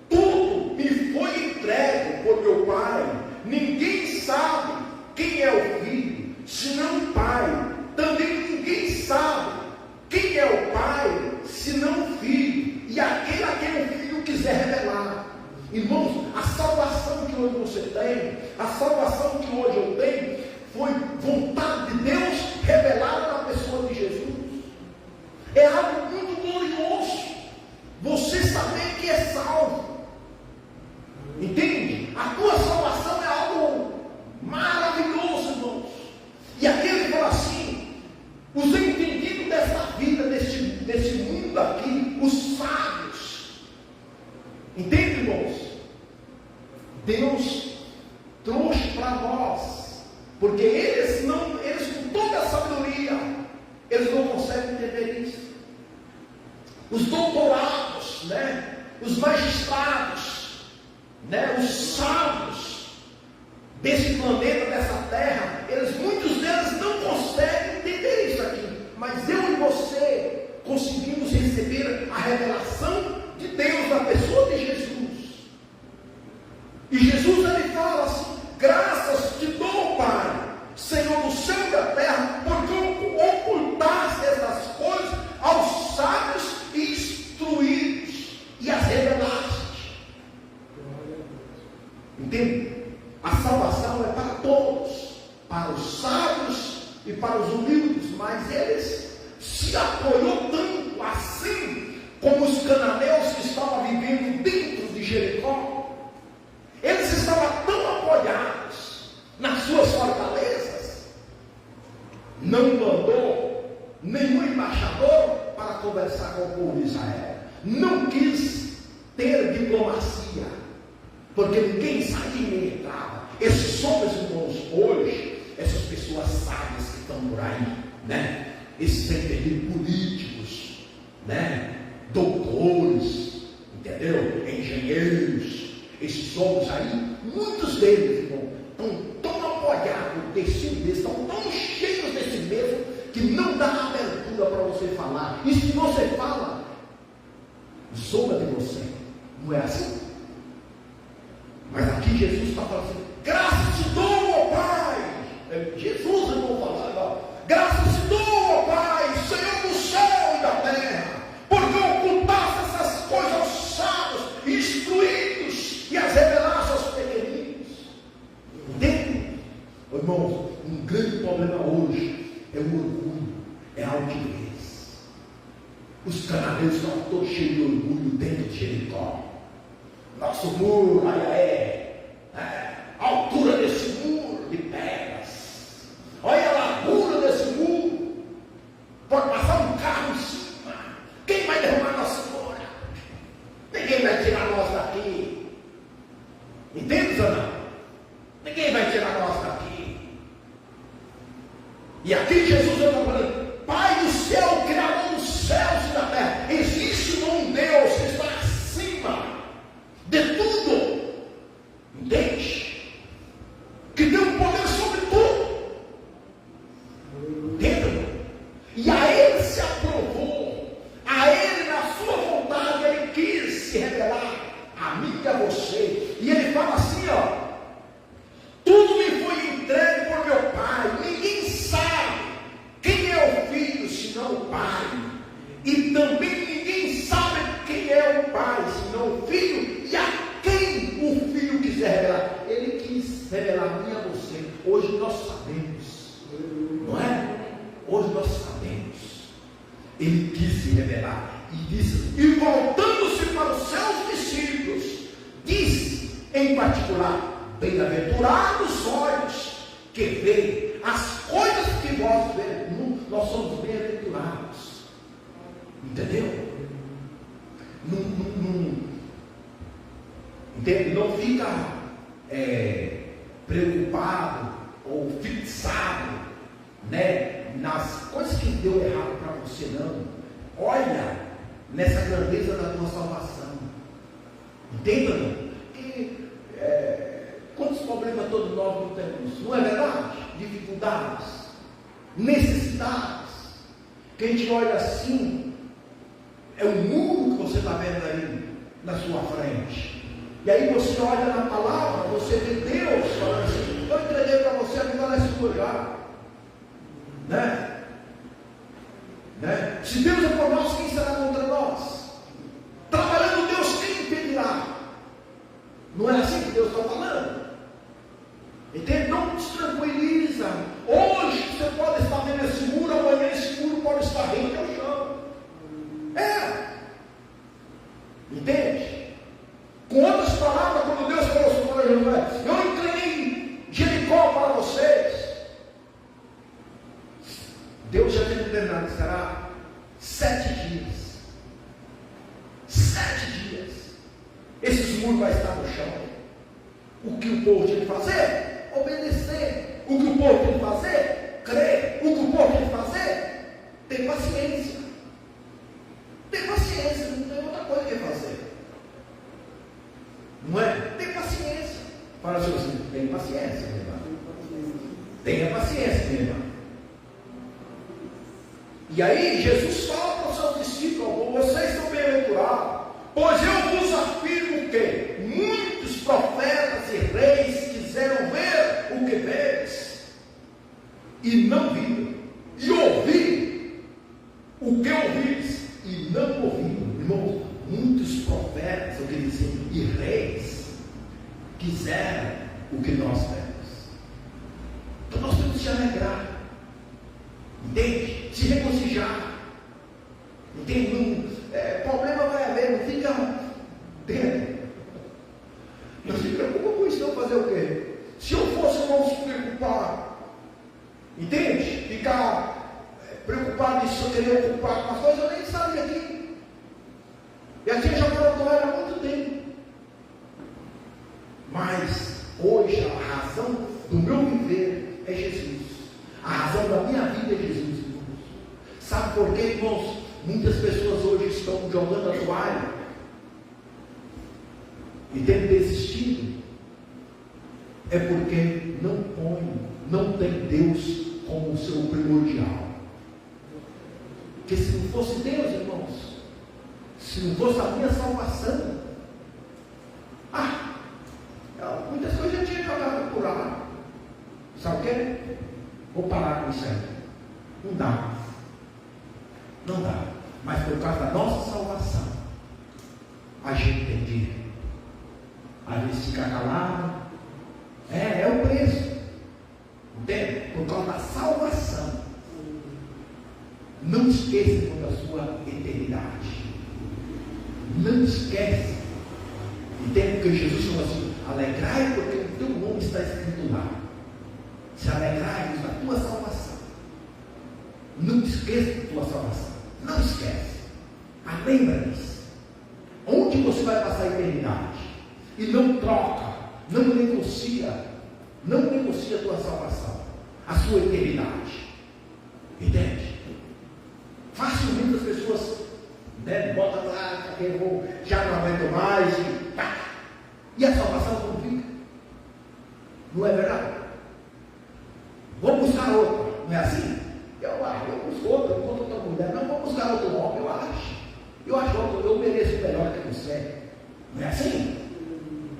[SPEAKER 1] Tudo me foi entregue por meu Pai. Ninguém sabe quem é o Filho, senão o Pai. Também ninguém sabe quem é o Pai, senão o Filho, e aquele a quem o Filho quiser revelar. Irmãos, a salvação que hoje você tem, a salvação que hoje eu tenho, foi vontade de Deus revelada na pessoa de Jesus. É algo muito glorioso você saber que é salvo. Entende? A tua salvação é algo maravilhoso, irmãos. E aqui ele fala assim: os entendidos dessa vida, desse mundo aqui, os sábios. Entende, irmãos? Deus trouxe para nós, porque eles com toda a sabedoria, eles não conseguem entender isso. Os doutorados, né? Os magistrados, né? Os sábios desse planeta, dessa terra, muitos deles não conseguem entender isso aqui. Mas eu e você conseguimos receber a revelação de Deus na pessoa de Jesus. E Jesus ele fala assim: graças te dou, Pai, Senhor do céu e da terra, porque ocultaste essas coisas aos sábios e instruídos, e as revelaste. Entende? A salvação é para todos, para os sábios e para os humildes, mas eles se apoiou tanto, assim como os cananeus que estavam vivendo dentro de Jericó. Eles estavam tão apoiados nas suas fortalezas, não mandou nenhum embaixador para conversar com o povo de Israel. Não quis ter diplomacia, porque ninguém saía nem entrava. Esses homens, irmãos, hoje, essas pessoas sábias que estão por aí, né? Esses entendidos políticos, né? Doutores, entendeu? Engenheiros. Esses homens aí, muitos deles, irmão, estão tão apoiados desse mesmo, estão tão cheios desse mesmo, que não dá abertura para você falar. E se você fala, zomba de você. Não é assim? Mas aqui Jesus está falando assim: graças te dou, ó Pai. Jesus, irmão, falando, ó, graças te dou, ó Pai, Senhor do céu e da terra, porque ocultaste essas coisas aos sábios e instruídos, e as revelaste aos pequeninos. Entende? Irmãos, um grande problema hoje é o orgulho, é a altivez. Os cananeus estão todos cheios de orgulho dentro de Jericó. Nosso muro, a altura desse muro de pedras, olha a largura desse muro, pode passar um carro em cima. Quem vai derrubar nossa mura? Ninguém vai tirar nós daqui. Entende ou não? Ninguém vai tirar nós daqui. E aqui Jesus está falando: Pai do céu, Criador dos céus e da terra. Existe um Deus que está acima de tudo. Entende? Que tem um poder sobre tudo. Entende? E a Ele se aprovou. A Ele, na sua vontade, Ele quis se revelar a mim e a você. E Ele fala assim, ó: tudo me foi entregue por meu Pai. Ninguém sabe quem é o Filho senão o Pai. E também ninguém sabe quem é o Pai senão o Filho, e a quem o Filho quiser revelar. Ele quis revelar a mim e a você. Hoje nós sabemos, não é? Hoje nós sabemos. Ele quis se revelar e disse, e voltando-se para os seus discípulos, disse em particular: bem-aventurados os olhos que veem as coisas que vós vês. Nós somos bem-aventurados. Entendeu? Entende? Não fica preocupado ou fixado, né, nas coisas que deu errado para você, não. Olha nessa grandeza da tua salvação. Entenda, não? Que quantos problemas todos nós não temos? Não é verdade? Dificuldades, necessidades, que a gente olha assim, é o mundo que você está vendo aí na sua frente. E aí você olha na palavra, você vê Deus falando assim: eu entreguei para você, a vida é sua já. Né? Se Deus é por nós, quem será contra nós? Trabalhando Deus, quem impedirá? Não é assim que Deus está falando? Entende? Não se tranquiliza. Hoje você pode estar vendo esse muro, amanhã esse muro pode estar rente ao chão. Entende? Com outras palavras, quando Deus falou assim para Josué: eu entreguei Jericó para vocês. Deus já tinha determinado que será 7 dias. 7 dias. Esses muros vão estar no chão. O que o povo tinha que fazer? Obedecer. O que o povo tinha que fazer? Crer. O que o povo tinha que fazer? Ter paciência. Ter paciência, não tem outra coisa que fazer. Não é? Ter paciência. Fala assim: tenha paciência, meu irmão. Tenha paciência, meu irmão. E aí Jesus fala para os seus discípulos: vocês são bem-aventurados, pois eu vos afirmo que muitos profetas e reis quiseram ver o que vedes e não viram, e ouvir o que ouvis e não ouviram. Irmãos, muitos profetas, eu queria dizer, e reis quiseram o que nós vemos. Então nós temos que se alegrar. Entende? Se regozijar. Entende? Problema vai haver, não fica dentro. Não se preocupa com isso, não. Fazer o quê? Se eu fosse, não se preocupar, entende? Ficar preocupado em só querer ocupar com as coisas, eu nem sabia aqui. E assim já quero atuar há muito tempo. Mas hoje a razão do meu viver é Jesus. A razão da minha vida é Jesus, irmãos. Sabe por quê, irmãos? Muitas pessoas hoje estão jogando a toalha e tendo desistido. É porque não tem Deus como o seu primordial. Porque se não fosse Deus, irmãos, se não fosse a minha salvação, muitas coisas eu tinha jogado por lá. Sabe o quê? Vou parar com isso aí. Não dá. Não dá. Mas por causa da nossa salvação, a gente tem que às vezes ficar calado. É o preço. Entende? Por causa da salvação. Não esqueça da sua eternidade. Não esquece. Entende? Porque Jesus falou assim: alegrai porque o teu nome está escrito lá. Se alegrai da tua salvação. Não esqueça da tua salvação. Não esquece. Lembra disso. Onde você vai passar a eternidade? E não troca, não negocia a tua salvação, a sua eternidade. fácil, muitas pessoas, né, botam lá, porque eu vou, já não aguento mais, e pá. E a salvação como fica? Não é verdade? Vou buscar outra, não é assim? Eu busco outra, não vou outra mulher, não vou buscar outro homem, eu acho outro, eu mereço melhor que você. Não é assim?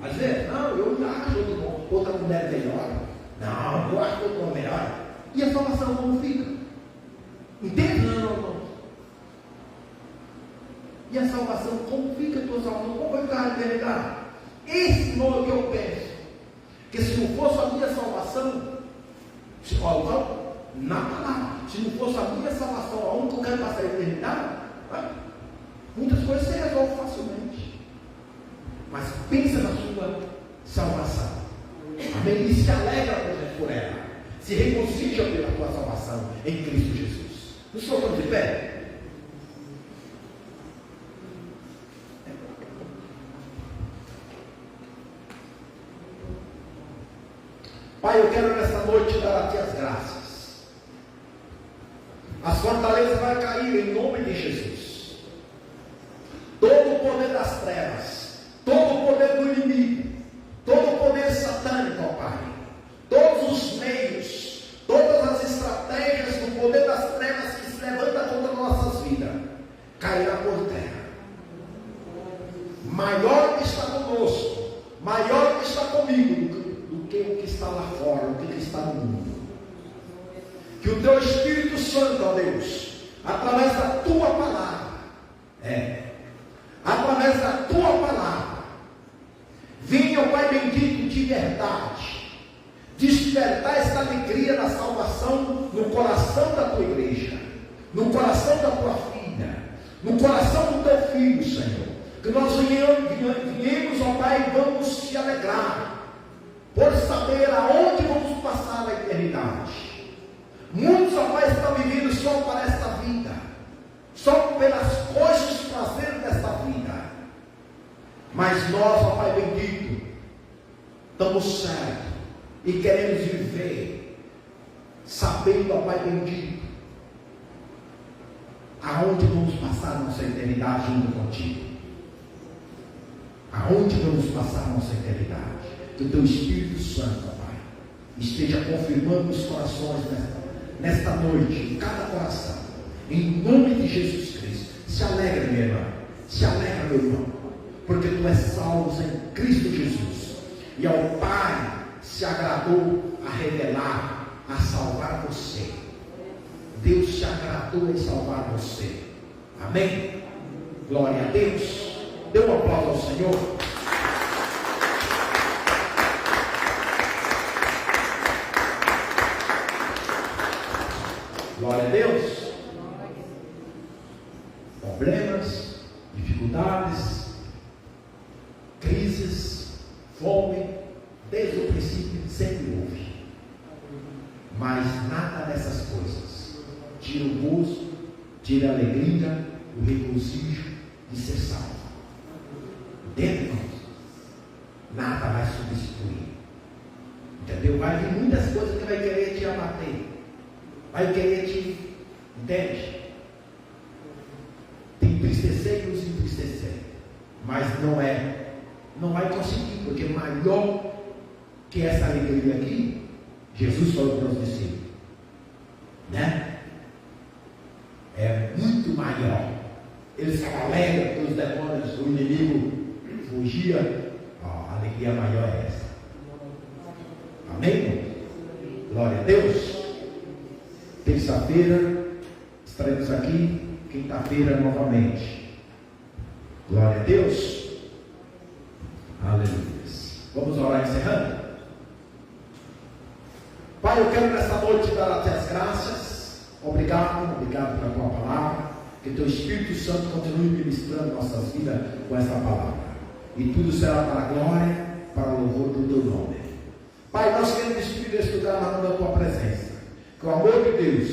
[SPEAKER 1] Às vezes, não, eu acho outra mulher melhor. Não, eu acho outro homem melhor. E a salvação como fica? Entende? Não. E a salvação, como fica a tua salvação? Como vai ficar a eternidade? Esse não é o que eu penso. Que se não fosse a minha salvação, nada. Se não fosse a minha salvação, aonde eu quero passar a eternidade, muitas coisas se resolvem facilmente. Mas pensa na sua salvação. Amém? E se alegra por ela. Se regocija pela tua salvação em Cristo Jesus. Nos colocamos de pé. Pai, eu quero nesta noite dar a Ti as graças. As fortalezas vão cair em nome de Jesus. Todo o poder das trevas, todo o poder do inimigo, todo o poder satânico, ó Pai, todos os meios, todas as estratégias do poder das trevas que se levanta contra nossas vidas, cairá por terra. Maior que está conosco, maior que está comigo do que o que está lá fora, do que está no mundo. Que o Teu Espírito Santo, ó Deus, através da Tua palavra, através da Tua palavra, venha, ó Pai bendito, de verdade, despertar esta alegria da salvação no coração da Tua igreja, no coração da Tua filha, no coração do Teu filho, Senhor. Que nós viemos, ó Pai, e vamos te alegrar por saber aonde vamos passar a eternidade. Muitos, ó Pai, estão vivendo só para esta vida, só pelas coisas prazeres desta vida. Mas nós, ó Pai bendito, estamos certos e queremos viver sabendo, ó Pai bendito, aonde vamos passar nossa eternidade junto contigo. Aonde vamos passar nossa eternidade? Que o Teu Espírito Santo, ó Pai, esteja confirmando os corações nesta noite, em cada coração, em nome de Jesus Cristo. Se alegra, minha irmã, se alegra, meu irmão, porque tu és salvo em Cristo Jesus, e ao Pai se agradou a revelar, a salvar você. Deus se agradou em salvar você. Amém? Glória a Deus. Dê um aplauso ao Senhor. Glória a Deus. Problemas, dificuldades, crises, fome, desde o princípio sempre houve. Mas nada dessas coisas tira o gozo, tira a alegria, o regozijo de ser salvo. Dentro de nós, nada vai substituir. Entendeu? Vai vir muitas coisas que vai querer te abater, vai querer te, entende? Te entristecer e nos entristecer, mas não vai conseguir, porque maior que essa alegria aqui, Jesus falou para os discípulos, né? É muito maior. Eles ficavam alegres porque os demônios, o inimigo fugia. A alegria maior é essa. Amém? Glória a Deus. Terça-feira estaremos aqui, quinta-feira novamente. Glória a Deus. Aleluia. Vamos orar encerrando. Pai, eu quero nessa noite dar a Ti as graças. Obrigado pela Tua palavra. Que Teu Espírito Santo continue ministrando nossas vidas com essa palavra. E tudo será para a glória, para o louvor do Teu nome. Pai, nós queremos despedir deste lugar na Tua presença. Que o amor de Deus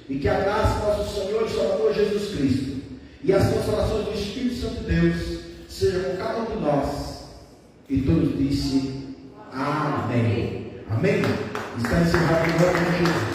[SPEAKER 1] e que a graça do nosso Senhor e Salvador Jesus Cristo e as consolações do Espírito Santo de Deus sejam com cada um de nós. E todos disse amém. Amém? Está encerrado em nome de Jesus.